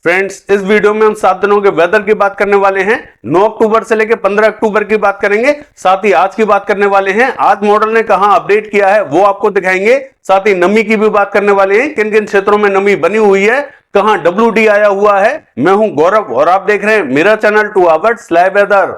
Friends, इस video में हम 7 दिनों के वेदर की बात करने वाले हैं। 9 अक्टूबर से लेकर 15 अक्टूबर की बात करेंगे। साथ ही आज की बात करने वाले हैं, आज मॉडल ने कहां अपडेट किया है वो आपको दिखाएंगे। साथ ही नमी की भी बात करने वाले हैं, किन किन क्षेत्रों में नमी बनी हुई है, कहां WD आया हुआ है। मैं हूं गौरव और आप देख रहे हैं मेरा चैनल 2 आवर्स लाइव वेदर।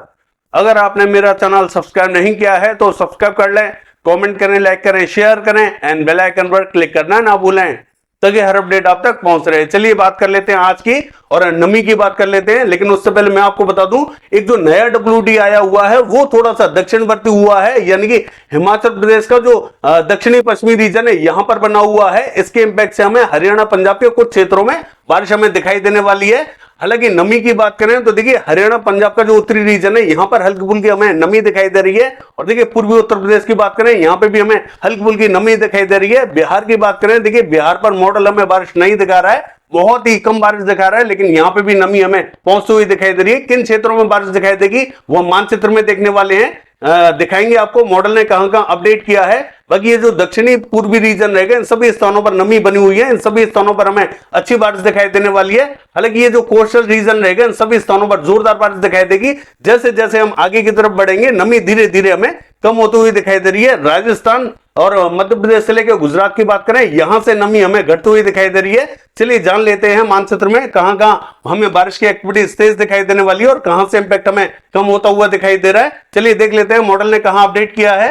अगर आपने मेरा चैनल सब्सक्राइब नहीं किया है तो सब्सक्राइब कर लें, कमेंट करें, लाइक करें, शेयर करें एंड बेल आइकन पर क्लिक करना ना भूलें ताकि हर अपडेट आप तक पहुंच रहे। चलिए बात कर लेते हैं आज की और नमी की बात कर लेते हैं। लेकिन उससे पहले मैं आपको बता दूं, एक जो नया WD आया हुआ है वो थोड़ा सा दक्षिणवर्ती हुआ है, यानी कि हिमाचल प्रदेश का जो दक्षिणी पश्चिमी रीजन है यहां पर बना हुआ है। इसके इंपैक्ट से हमें हरियाणा पंजाब के कुछ क्षेत्रों में बारिश हमें दिखाई देने वाली है। हालांकि नमी की बात करें तो देखिए हरियाणा पंजाब का जो उत्तरी रीजन है यहां पर हल्की फुल्की हमें नमी दिखाई दे रही है। और देखिए पूर्वी उत्तर प्रदेश की बात करें यहां पे भी हमें हल्की फुल्की नमी दिखाई दे रही है। बिहार की बात करें, देखिए बिहार पर मॉडल हमें बारिश नहीं दिखा रहा है, बहुत ही कम बारिश दिखा रहा है, लेकिन यहां पे भी नमी हमें पहुंचती हुई दिखाई दे रही है। किन क्षेत्रों में बारिश दिखाई देगी वो मानचित्र में देखने वाले हैं, दिखाएंगे आपको मॉडल ने कहां कहां अपडेट किया है। बाकी ये जो दक्षिणी पूर्वी रीजन रहेगा इन सभी स्थानों पर नमी बनी हुई है, इन सभी स्थानों पर हमें अच्छी बारिश दिखाई देने वाली है। हालांकि ये जो कोस्टल रीजन रहेगा इन सभी स्थानों पर जोरदार बारिश दिखाई देगी। जैसे जैसे हम आगे की तरफ बढ़ेंगे नमी धीरे धीरे हमें कम होती हुई दिखाई दे रही है। राजस्थान और मध्य प्रदेश से लेकर गुजरात की बात करें यहां से नमी हमें घटती हुई दिखाई दे रही है। चलिए जान लेते हैं मानचित्र में कहां कहां हमें बारिश की एक्टिविटी तेज दिखाई देने वाली है और कहां से इंपैक्ट हमें कम होता हुआ दिखाई दे रहा है। चलिए देख लेते हैं मॉडल ने कहां अपडेट किया है।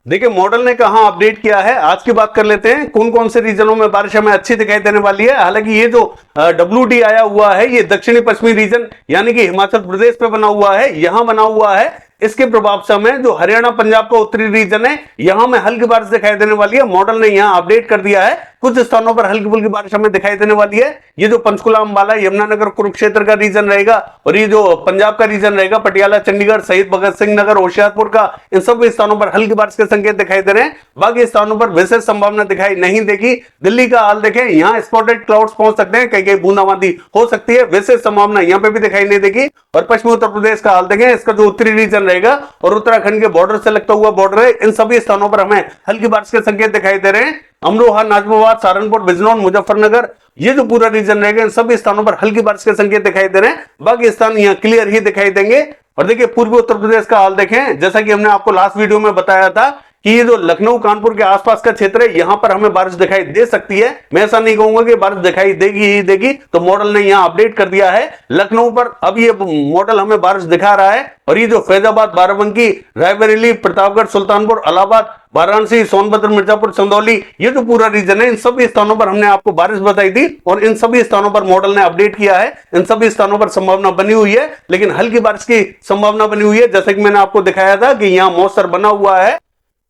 देखिए मॉडल ने कहां अपडेट किया है, आज की बात कर लेते हैं कौन कौन से रीजनों में बारिश हमें अच्छी दिखाई देने वाली है। हालांकि ये जो WD आया हुआ है ये दक्षिणी पश्चिमी रीजन यानी कि हिमाचल प्रदेश पे बना हुआ है, यहां बना हुआ है। इसके प्रभाव से हमें जो हरियाणा पंजाब का उत्तरी रीजन है यहां में हल्की बारिश दिखाई देने वाली है। मॉडल ने यहां अपडेट कर दिया है, कुछ स्थानों पर हल्की फुल्की बारिश हमें दिखाई देने वाली है। ये जो पंचकुला, अंबाला, यमुनानगर, कुरुक्षेत्र का रीजन रहेगा और ये जो पंजाब का रीजन रहेगा पटियाला, चंडीगढ़, शहीद भगत सिंह नगर, होशियारपुर का, इन सब स्थानों पर हल्की बारिश के संकेत दिखाई दे रहे हैं। बाकी स्थानों पर विशेष संभावना दिखाई नहीं देगी। दिल्ली का हाल देखें, यहाँ स्पॉटेड क्लाउड्स पहुंच सकते हैं, कहीं कहीं बूंदाबांदी हो सकती है, विशेष संभावना यहाँ पे भी दिखाई नहीं देगी। और पश्चिमी उत्तर प्रदेश का हाल देखें, इसका जो उत्तरी रीजन रहेगा और उत्तराखंड के बॉर्डर से लगता हुआ बॉर्डर है, इन सभी स्थानों पर हमें हल्की बारिश के संकेत दिखाई दे रहे हैं। अमरोहा, नाजमाबाद, सहारनपुर, बिजनौर, मुजफ्फरनगर, ये जो पूरा रीजन रहेगा इन सभी स्थानों पर हल्की बारिश के संकेत दिखाई दे रहे हैं। बाकी स्थान यहाँ क्लियर ही दिखाई देंगे। और देखिए पूर्वी उत्तर प्रदेश का हाल देखें, जैसा कि हमने आपको लास्ट वीडियो में बताया था कि ये जो लखनऊ, कानपुर के आसपास का क्षेत्र है यहां पर हमें बारिश दिखाई दे सकती है। मैं ऐसा नहीं कहूंगा कि बारिश दिखाई देगी ही देगी, तो मॉडल ने यहां अपडेट कर दिया है लखनऊ पर अब ये मॉडल हमें बारिश दिखा रहा है। और ये जो फैजाबाद, बाराबंकी, रायबरेली, प्रतापगढ़, सुल्तानपुर, इलाहाबाद, वाराणसी, सोनभद्र, मिर्जापुर, चंदौली, ये जो पूरा रीजन है इन सभी स्थानों पर हमने आपको बारिश बताई थी और इन सभी स्थानों पर मॉडल ने अपडेट किया है। इन सभी स्थानों पर संभावना बनी हुई है, लेकिन हल्की बारिश की संभावना बनी हुई है, जैसे कि मैंने आपको दिखाया था कि यहाँ मौसर बना हुआ है।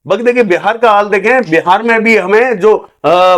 बाकी देखिए बिहार का हाल देखें, बिहार में भी हमें जो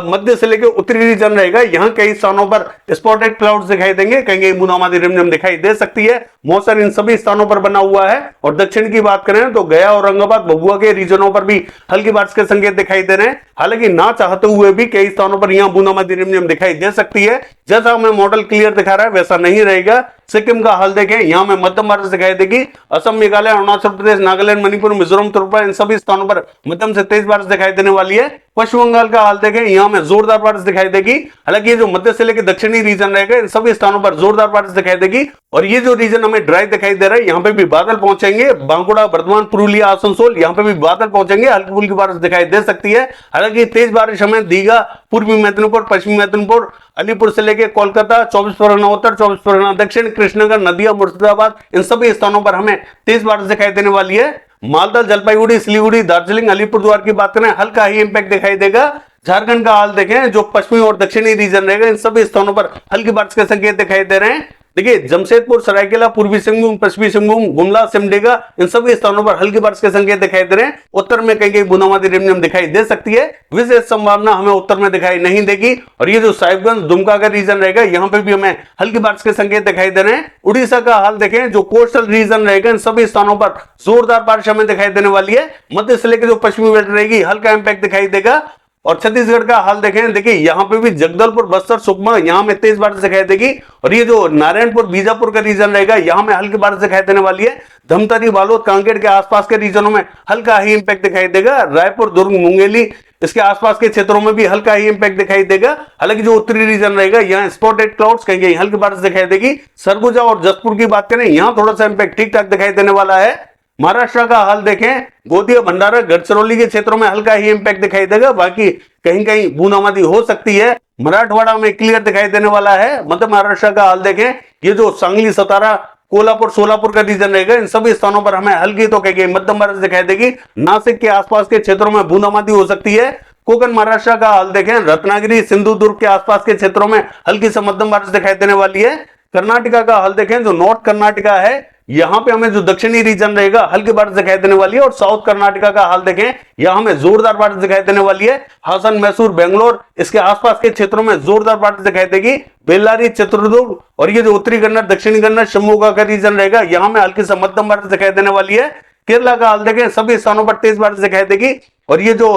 मध्य से लेकर उत्तरी रीजन रहेगा यहाँ कई स्थानों पर स्पॉटेड क्लाउड्स दिखाई देंगे, कहीं कहीं बूंदाबांदी रिमझिम दिखाई दे सकती है। मौसम इन सभी स्थानों पर बना हुआ है। और दक्षिण की बात करें तो गया, औरंगाबाद, भभुआ के रीजनों पर भी हल्की बारिश के संकेत दिखाई दे रहे हैं। हालांकि ना चाहते हुए भी कई स्थानों पर यहाँ बूंदाबांदी रिमझिम दिखाई दे सकती है। जैसा हमें मॉडल क्लियर दिखा रहा है वैसा नहीं रहेगा। सिक्किम का हाल देखें, यहाँ में मध्यम बारिश दिखाई देगी। असम, मेघालय, अरुणाचल प्रदेश, नागालैंड, मणिपुर, मिजोरम, त्रिपुरा, इन सभी स्थानों पर मध्यम से तेज बारिश दिखाई देने वाली है। पश्चिम बंगाल का हाल देखें, यहाँ में जोरदार बारिश दिखाई देगी। हालांकि ये जो मध्य से लेकर दक्षिणी रीजन रहेगा इन सभी स्थानों पर जोरदार बारिश दिखाई देगी। और ये जो रीजन हमें ड्राई दिखाई दे रहा है यहाँ पे भी बादल पहुंचेंगे। बांकुड़ा, बर्धमान, पुरुलिया, आसनसोल, यहाँ पे भी बादल पहुंचेंगे, हल्की फुल्की बारिश दिखाई दे सकती है। हालांकि तेज बारिश हमें दीघा, पूर्वी मेदिनीपुर, पश्चिमी मेदिनीपुर, अलीपुर से लेकर कोलकाता, 24 परगना उत्तर, 24 परगना दक्षिण, कृष्णनगर, नदिया, मुर्शिदाबाद, इन सभी स्थानों पर हमें तेज बारिश दिखाई देने वाली है। मालदा, जलपाईगुड़ी, सिलीगुड़ी, दार्जिलिंग, अलीपुरद्वार की बात करें हल्का ही इंपैक्ट दिखाई देगा। झारखंड का हाल देखें, जो पश्चिमी और दक्षिणी रीजन रहेगा इन सभी स्थानों पर हल्की बारिश के संकेत दिखाई दे रहे हैं। देखिए जमशेदपुर, सरायकेला, पूर्वी सिंहभूम, पश्चिमी सिंहभूम, गुमला, सिमडेगा, इन सभी स्थानों पर हल्की बारिश के संकेत दिखाई दे रहे हैं। उत्तर में कहीं कहीं बूंदाबांदी रिमझिम दिखाई दे सकती है, विशेष संभावना हमें उत्तर में दिखाई नहीं देगी। और ये जो साहिबगंज, दुमका का रीजन रहेगा यहाँ पे भी हमें हल्की बारिश के संकेत दिखाई दे रहे हैं। उड़ीसा का हाल देखें, जो कोस्टल रीजन रहेगा इन सभी स्थानों पर जोरदार बारिश हमें दिखाई देने वाली है। मध्य से लेकर जो पश्चिमी बेल्ट रहेगी हल्का इंपैक्ट दिखाई देगा। और छत्तीसगढ़ का हाल देखें, देखिए यहाँ पे भी जगदलपुर, बस्तर, सुकमा, यहाँ में तेज बारिश दिखाई देगी। और ये जो नारायणपुर, बीजापुर का रीजन रहेगा यहाँ में हल्की बारिश दिखाई देने वाली है। धमतरी, बालोद, कांकेर के आसपास के रीजनों में हल्का ही इंपैक्ट दिखाई देगा। रायपुर, दुर्ग, मुंगेली, इसके आसपास के क्षेत्रों में भी हल्का ही इंपैक्ट दिखाई देगा। हालांकि जो उत्तरी रीजन रहेगा यहाँ स्पॉटेड क्लाउड्स कहीं हल्की बारिश दिखाई देगी। सरगुजा और जसपुर की बात करें यहाँ थोड़ा सा इंपैक्ट ठीक ठाक दिखाई देने वाला है। महाराष्ट्र का हाल देखें, गोंदिया, भंडारा, गढ़चिरौली के क्षेत्रों में हल्का ही इंपैक्ट दिखाई देगा, बाकी कहीं कहीं बूंदाबांदी हो सकती है। मराठवाड़ा में क्लियर दिखाई देने वाला है। मध्य महाराष्ट्र का हाल देखें, ये जो सांगली, सतारा, कोल्हापुर, सोलापुर का रीजन रहेगा, इन सभी स्थानों पर हमें हल्की तो कहीं मध्यम बारिश दिखाई देगी। नासिक के आसपास के क्षेत्रों में बूंदाबांदी हो सकती है। कोकण महाराष्ट्र का हाल देखें, रत्नागिरी, सिंधुदुर्ग के आसपास के क्षेत्रों में हल्की से मध्यम बारिश दिखाई देने वाली है। कर्नाटका का हाल देखें, जो नॉर्थ कर्नाटका है यहां पे हमें जो दक्षिणी रीजन रहेगा हल्की बारिश दिखाई देने वाली है। और साउथ कर्नाटका का हाल देखें, यहां हमें जोरदार बारिश दिखाई देने वाली है। हासन, मैसूर, बेंगलोर, इसके आसपास के क्षेत्रों में जोरदार बारिश दिखाई देगी। बेल्लारी, चित्रदुर्ग और ये जो उत्तरी कन्नड़, दक्षिणी कन्नड़, शिवमोगा का रीजन रहेगा, यहां में हल्की से मध्यम बारिश दिखाई देने वाली है। केरला का हाल देखें, सभी स्थानों पर तेज बारिश दिखाई देगी। और ये जो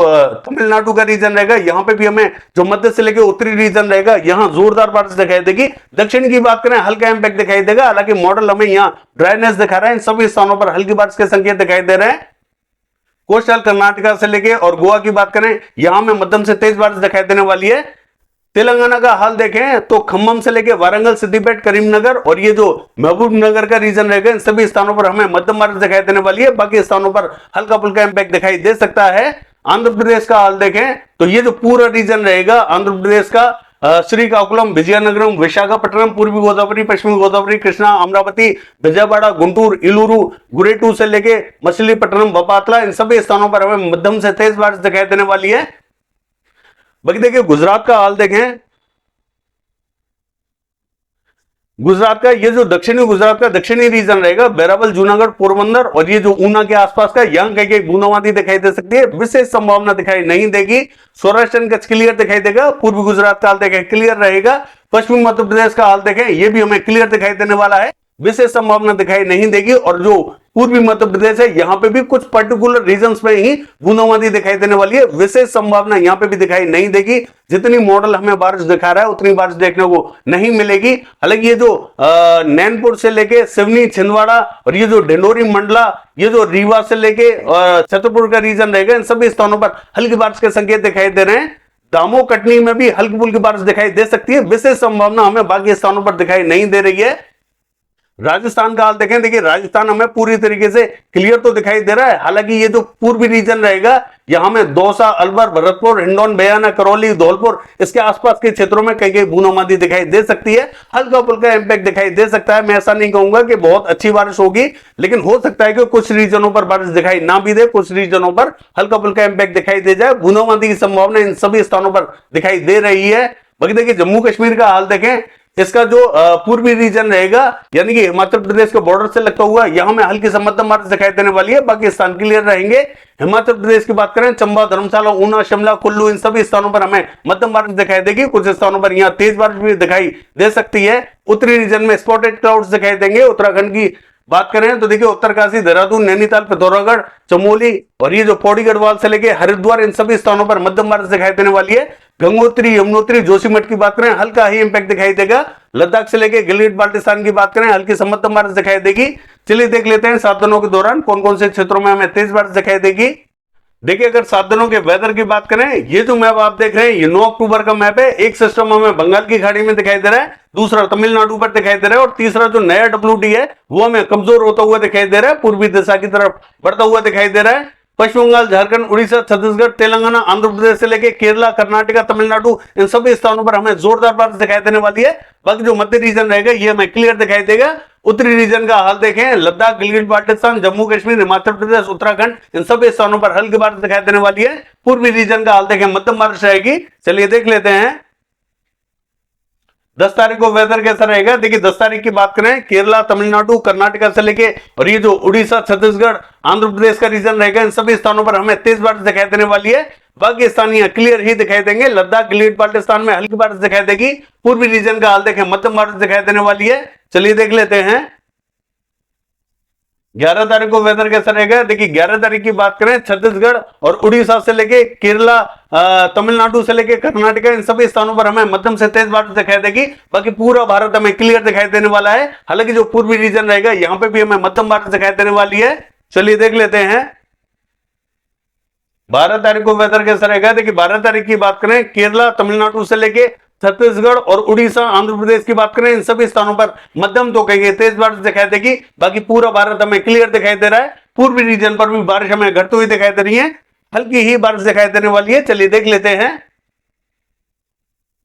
तमिलनाडु का रीजन रहेगा, यहां पे भी हमें जो मध्य से लेकर उत्तरी रीजन रहेगा, यहां जोरदार बारिश दिखाई देगी। दक्षिण की बात करें, हल्का इंपैक्ट दिखाई देगा। हालांकि मॉडल हमें यहां ड्राइनेस दिखा रहा है, इन सभी स्थानों पर हल्की बारिश के संकेत दिखाई दे रहे हैं। कोस्टल कर्नाटका से लेके और गोवा की बात करें, यहां में मध्यम से तेज बारिश दिखाई देने वाली है। तेलंगाना का हाल देखें तो खम्मम से लेके वारंगल, सिद्दीपेट, करीमनगर और ये जो महबूबनगर का रीजन रहेगा, इन सभी स्थानों पर हमें मध्यम बारिश दिखाई देने वाली है। बाकी स्थानों पर हल्का फुल्का इंपैक्ट दिखाई दे सकता है। आंध्र प्रदेश का हाल देखें तो ये जो पूरा रीजन रहेगा आंध्र प्रदेश का, श्रीकाकुलम, विजयनगरम, विशाखापट्टनम, पूर्वी गोदावरी, पश्चिमी गोदावरी, कृष्णा, अमरावती, विजयवाड़ा, गुंटूर, इलूरू, गुरेटू से लेके मछलीपट्टनम, बपातला, इन सभी स्थानों पर हमें मध्यम से तेज बारिश दिखाई देने वाली है। बाकी देखिए गुजरात का हाल देखें, गुजरात का ये जो दक्षिणी गुजरात का दक्षिणी रीजन रहेगा, वेरावल, जूनागढ़, पोरबंदर और ये जो ऊना के आसपास का, यहां कहीं कहीं बूंदाबांदी दिखाई दे सकती है, विशेष संभावना दिखाई नहीं देगी। सौराष्ट्र कच्छ क्लियर दिखाई देगा। पूर्वी गुजरात का हाल देखें क्लियर रहेगा। पश्चिमी मध्य प्रदेश का हाल देखें, ये भी हमें क्लियर दिखाई देने वाला है, विशेष संभावना दिखाई नहीं देगी। और जो पूर्वी मध्य प्रदेश है, यहां पे भी कुछ पर्टिकुलर रीजन्स में ही बूंदाबांदी दिखाई देने वाली है, विशेष संभावना यहां पे भी दिखाई नहीं देगी। जितनी मॉडल हमें बारिश दिखा रहा है उतनी बारिश देखने को नहीं मिलेगी। हालांकि ये जो नैनपुर से लेके सिवनी, छिंदवाड़ा और ये जो ढिंडोरी, मंडला, ये जो रीवा से लेके छतरपुर का रीजन रहेगा, इन सभी स्थानों पर हल्की बारिश के संकेत दिखाई दे रहे हैं। दामों, कटनी में भी हल्की फुल्की बारिश दिखाई दे सकती है, विशेष संभावना हमें बाकी स्थानों पर दिखाई नहीं दे रही है। राजस्थान का हाल देखें, देखिए राजस्थान हमें पूरी तरीके से क्लियर तो दिखाई दे रहा है। हालांकि ये जो पूर्वी रीजन रहेगा, यहां में दौसा, अलवर, भरतपुर, हिंडौन, बयाना, करौली, धौलपुर, इसके आसपास के क्षेत्रों में कहीं कहीं बूंदाबांदी दिखाई दे सकती है, हल्का फुल्का इंपैक्ट दिखाई दे सकता है। मैं ऐसा नहीं कहूंगा कि बहुत अच्छी बारिश होगी, लेकिन हो सकता है कि कुछ रीजनों पर बारिश दिखाई ना भी दे, कुछ रीजनों पर हल्का फुल्का इंपैक्ट दिखाई दे जाए। बूंदाबांदी की संभावना इन सभी स्थानों पर दिखाई दे रही है। बाकी देखिए जम्मू कश्मीर का हाल देखें, इसका जो पूर्वी रीजन रहेगा, यानी कि हिमाचल प्रदेश के बॉर्डर से लगता हुआ, यहां में हल्की से मध्यम बारिश दिखाई देने वाली है, बाकी स्थान क्लियर रहेंगे। हिमाचल प्रदेश की बात करें, चंबा, धर्मशाला, ऊना, शिमला, कुल्लू, इन सभी स्थानों पर हमें मध्यम बारिश दिखाई देगी। कुछ स्थानों पर यहां तेज बारिश भी दिखाई दे सकती है। उत्तरी रीजन में स्पॉटेड क्लाउड्स दिखाई देंगे। उत्तराखंड की बात करें तो देखिए उत्तरकाशी, देहरादून, नैनीताल, पिथौरागढ़, चमोली और ये जो पौड़ी गढ़वाल से लेके हरिद्वार, इन सभी स्थानों पर मध्यम बारिश दिखाई देने वाली है। गंगोत्री, यमुनोत्री, जोशीमठ की बात करें, हल्का ही इंपैक्ट दिखाई देगा। लद्दाख से लेके गिलगित बाल्टिस्तान की बात करें, हल्की से मध्यम बारिश दिखाई देगी। चलिए देख लेते हैं 7 दिनों के दौरान कौन कौन से क्षेत्रों में हमें तेज बारिश दिखाई देगी। देखिए अगर 7 दिनों के वेदर की बात करें, ये जो मैप आप देख रहे हैं ये 9 अक्टूबर का मैप है। एक सिस्टम हमें बंगाल की खाड़ी में दिखाई दे रहा है, दूसरा तमिलनाडु पर दिखाई दे रहा है और तीसरा जो नया WD है वो हमें कमजोर होता हुआ दिखाई दे रहा है, पूर्वी दिशा की तरफ बढ़ता हुआ दिखाई दे रहा है। पश्चिम बंगाल, झारखंड, उड़ीसा, छत्तीसगढ़, तेलंगाना, आंध्र प्रदेश से लेके केरला, कर्नाटका, तमिलनाडु, इन सभी स्थानों पर हमें जोरदार बारिश दिखाई देने वाली है। बाकी जो मध्य रीजन रहेगा ये हमें क्लियर दिखाई देगा। उत्तरी रीजन का हाल देखें, लद्दाख, गिलगित बाल्टिस्तान, जम्मू कश्मीर, हिमाचल प्रदेश, उत्तराखंड, इन सभी स्थानों पर हल्की बारिश दिखाई देने वाली है। पूर्वी रीजन का हाल देखें, मध्यम बारिश रहेगी। चलिए देख लेते हैं 10 तारीख को वेदर कैसा रहेगा। देखिए 10 तारीख की बात करें, केरला, तमिलनाडु, कर्नाटका से लेके और ये जो उड़ीसा, छत्तीसगढ़, आंध्र प्रदेश का रीजन रहेगा, इन सभी स्थानों पर हमें तेज बारिश दिखाई देने वाली है। बाकी स्थान यहाँ क्लियर ही दिखाई देंगे। लद्दाख, गिलगित बाल्टिस्तान में हल्की बारिश दिखाई देगी। पूर्वी रीजन का हाल देखें, मध्यम बारिश दिखाई देने वाली है। चलिए देख लेते हैं 11 तारीख को वेदर कैसा रहेगा। देखिए 11 तारीख की बात करें, छत्तीसगढ़ और उड़ीसा से लेके केरला, तमिलनाडु से लेके कर्नाटका, इन सभी स्थानों पर हमें मध्यम से तेज बारिश दिखाई देगी। बाकी पूरा भारत हमें क्लियर दिखाई देने वाला है। हालांकि जो पूर्वी रीजन रहेगा यहां पे भी हमें मध्यम बारिश दिखाई देने वाली है। चलिए देख लेते हैं 12 तारीख को वेदर कैसा रहेगा? देखिए 12 तारीख की बात करें, केरला, तमिलनाडु से लेके छत्तीसगढ़ और उड़ीसा, आंध्र प्रदेश की बात करें, इन सभी स्थानों पर मध्यम तो कहेंगे तेज बारिश दिखाई देगी। बाकी पूरा भारत हमें क्लियर दिखाई दे रहा है। पूर्वी रीजन पर भी बारिश हमें घटती हुई दिखाई दे रही है, हल्की ही बारिश दिखाई देने वाली है। चलिए देख लेते हैं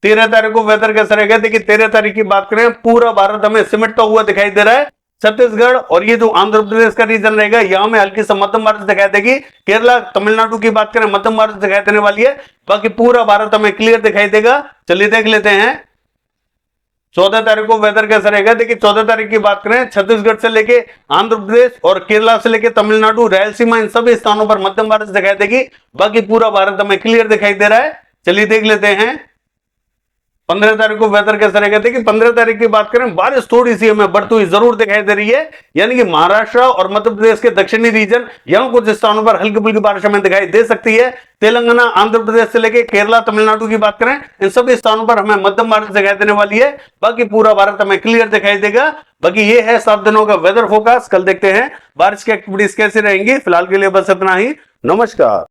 13 तारीख को वेदर कैसा रहेगा। देखिए 13 तारीख की बात करें, पूरा भारत हमें सिमटता हुआ दिखाई दे रहा है। छत्तीसगढ़ और ये जो आंध्र प्रदेश का रीजन रहेगा, यहां में हल्की से मध्यम बारिश दिखाई देगी। केरला, तमिलनाडु की बात करें, मध्यम बारिश दिखाई देने वाली है। बाकी पूरा भारत हमें क्लियर दिखाई देगा। चलिए देख लेते हैं 14 तारीख को वेदर कैसा रहेगा। देखिए 14 तारीख की बात करें, छत्तीसगढ़ से लेके आंध्र प्रदेश और केरला से लेके तमिलनाडु, रायलसीमा, इन सभी स्थानों पर मध्यम बारिश दिखाई देगी। बाकी पूरा भारत हमें क्लियर दिखाई दे रहा है। चलिए देख लेते हैं 15 तारीख को वेदर कैसा रहेगा। देखिए 15 तारीख की बात करें, बारिश थोड़ी सी हमें बढ़ती हुई जरूर दिखाई दे रही है, यानी कि महाराष्ट्र और मध्य प्रदेश के दक्षिणी रीजन, यहां कुछ स्थानों पर हल्की फुल्की बारिश हमें दिखाई दे सकती है। तेलंगाना, आंध्र प्रदेश से लेके केरला, तमिलनाडु की बात करें, इन सभी स्थानों पर हमें मध्यम बारिश दिखाई देने वाली है। बाकी पूरा भारत हमें क्लियर दिखाई देगा। बाकी ये है 7 दिनों का वेदर फोरकास्ट। कल देखते हैं बारिश की एक्टिविटीज कैसी रहेंगी। फिलहाल के लिए बस इतना ही। नमस्कार।